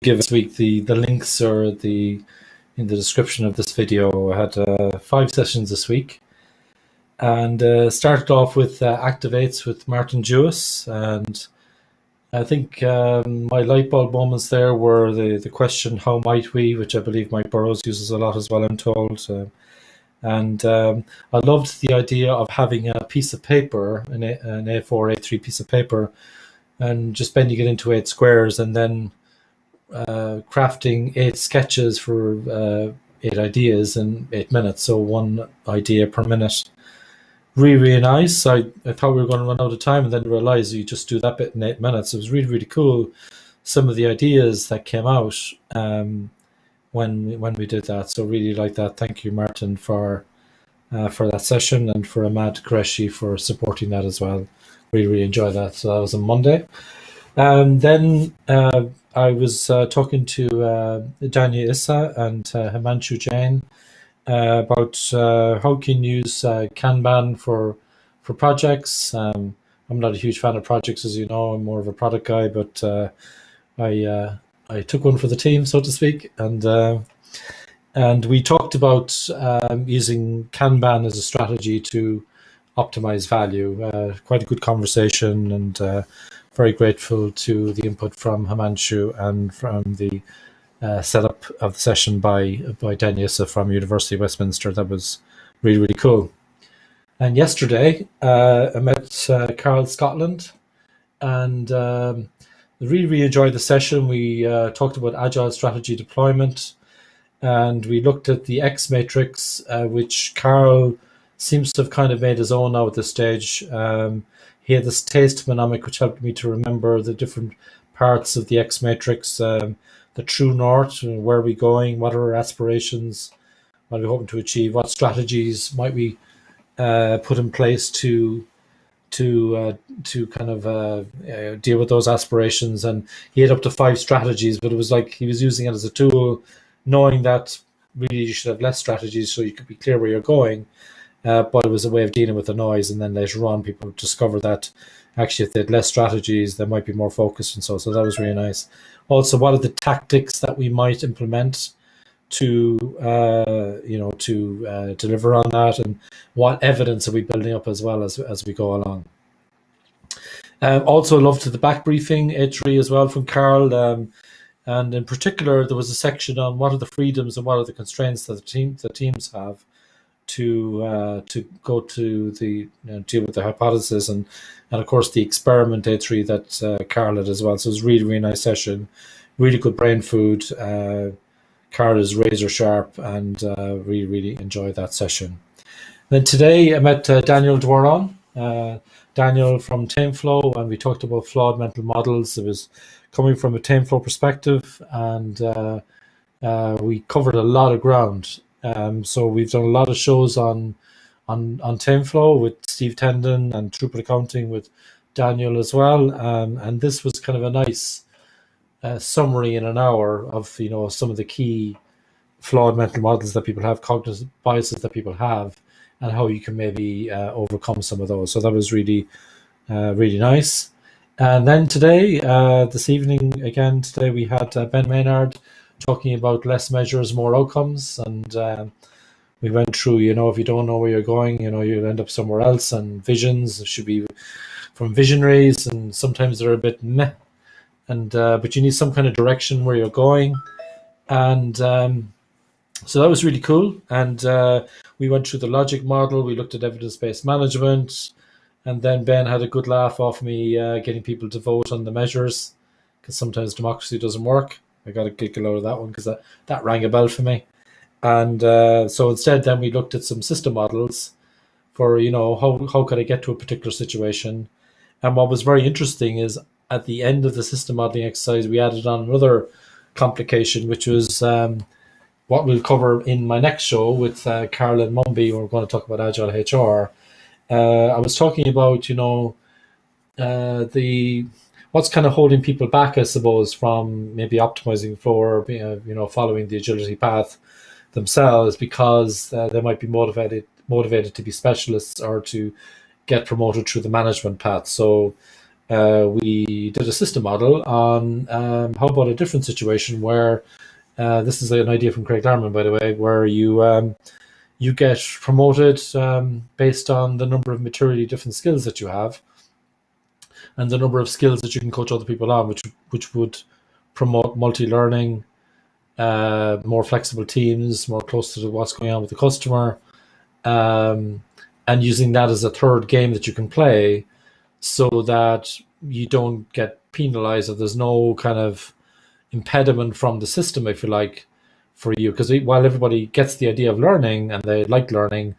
give this week the links or in the description of this video. I had 5 sessions this week, and started off with Activates with Martin Jewiss, and I think my light bulb moments there were the question, how might we, which I believe Mike Burrows uses a lot as well, I'm told. And I loved the idea of having a piece of paper, an A4, A3 piece of paper, and just bending it into 8 squares, and then crafting 8 sketches for 8 ideas in 8 minutes, so 1 idea per minute. Really nice. I thought we were going to run out of time, and then realized you just do that bit in 8 minutes. It was really cool, some of the ideas that came out when we did that. So really like that. Thank you, Martin, for that session, and for Ahmad Qureshi for supporting that as well. Really enjoyed that. So that was on Monday. Then I was talking to Danya Issa and Himanshu Jain about how can you use Kanban for projects. I'm not a huge fan of projects, as you know. I'm more of a product guy, but I took one for the team, so to speak, and we talked about using Kanban as a strategy to optimize value. Quite a good conversation, and very grateful to the input from Himanshu and from the setup of the session by Danya Issa from University of Westminster. That was really cool. And yesterday I met Carl Scotland, and really enjoyed the session. We talked about agile strategy deployment, and we looked at the X matrix, which Carl seems to have kind of made his own now at this stage. He had this taste mnemonic which helped me to remember the different parts of the X matrix, the true north, where are we going, what are our aspirations, what are we hoping to achieve, what strategies might we put in place to kind of deal with those aspirations. And he had up to 5 strategies, but it was like he was using it as a tool, knowing that really you should have less strategies so you could be clear where you're going. But it was a way of dealing with the noise, and then later on people discover that actually if they had less strategies they might be more focused, and so that was really nice. Also, what are the tactics that we might implement to deliver on that, and what evidence are we building up as well as we go along. Also loved the back briefing A3 as well from Carl, and in particular there was a section on what are the freedoms and what are the constraints that the teams have to go to the deal with the hypothesis, and of course the experiment A3 that Carl had as well. So it was really nice session, really good brain food. Carl is razor sharp, and really enjoyed that session. Then today I met Daniel Dwaron, Daniel from TameFlow, and we talked about flawed mental models. It was coming from a TameFlow perspective, and we covered a lot of ground. So we've done a lot of shows on TameFlow with Steve Tendon, and Throughput Accounting with Daniel as well. And this was kind of a nice summary in an hour of some of the key flawed mental models that people have, cognitive biases that people have, and how you can maybe overcome some of those. So that was really nice. And then today, this evening again, today we had Ben Maynard talking about less measures, more outcomes, and we went through, if you don't know where you're going, you'll end up somewhere else, and visions should be from visionaries, and sometimes they're a bit meh, and but you need some kind of direction where you're going, and so that was really cool. And we went through the logic model, we looked at evidence-based management, and then Ben had a good laugh off me getting people to vote on the measures, because sometimes democracy doesn't work. I got a giggle out of that one because that rang a bell for me. And so instead then we looked at some system models for, how could I get to a particular situation. And what was very interesting is at the end of the system modeling exercise, we added on another complication, which was what we'll cover in my next show with Carolyn Mumby. We're going to talk about Agile HR. I was talking about, what's kind of holding people back, I suppose, from maybe optimizing flow or following the agility path themselves, because they might be motivated to be specialists or to get promoted through the management path. So we did a system model on how about a different situation where this is an idea from Craig Larman, by the way, where you get promoted based on the number of materially different skills that you have and the number of skills that you can coach other people on, which would promote multi-learning, more flexible teams, more close to what's going on with the customer, and using that as a third game that you can play so that you don't get penalized, or there's no kind of impediment from the system, if you like, for you. Because while everybody gets the idea of learning and they like learning,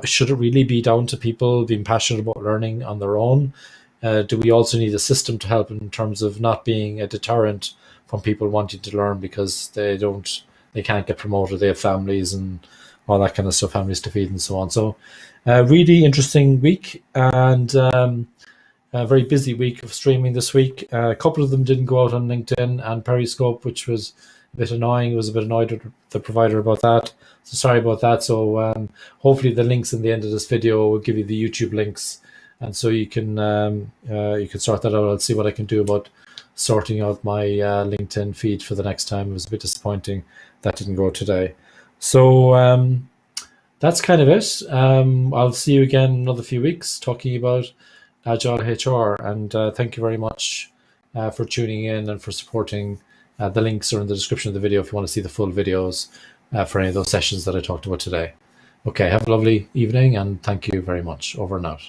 should it really be down to people being passionate about learning on their own? Do we also need a system to help in terms of not being a deterrent from people wanting to learn because they can't get promoted, they have families and all that kind of stuff, families to feed and so on. So really interesting week, and a very busy week of streaming this week. A couple of them didn't go out on LinkedIn and Periscope, which was a bit annoying. I was a bit annoyed with the provider about that. So sorry about that. So hopefully the links in the end of this video will give you the YouTube links, and so you can sort that out. I'll see what I can do about sorting out my LinkedIn feed for the next time. It was a bit disappointing that didn't go today. So that's kind of it. I'll see you again in another few weeks talking about Agile HR, and thank you very much for tuning in and for supporting. The links are in the description of the video if you want to see the full videos for any of those sessions that I talked about today. Okay, have a lovely evening, and thank you very much. Over and out.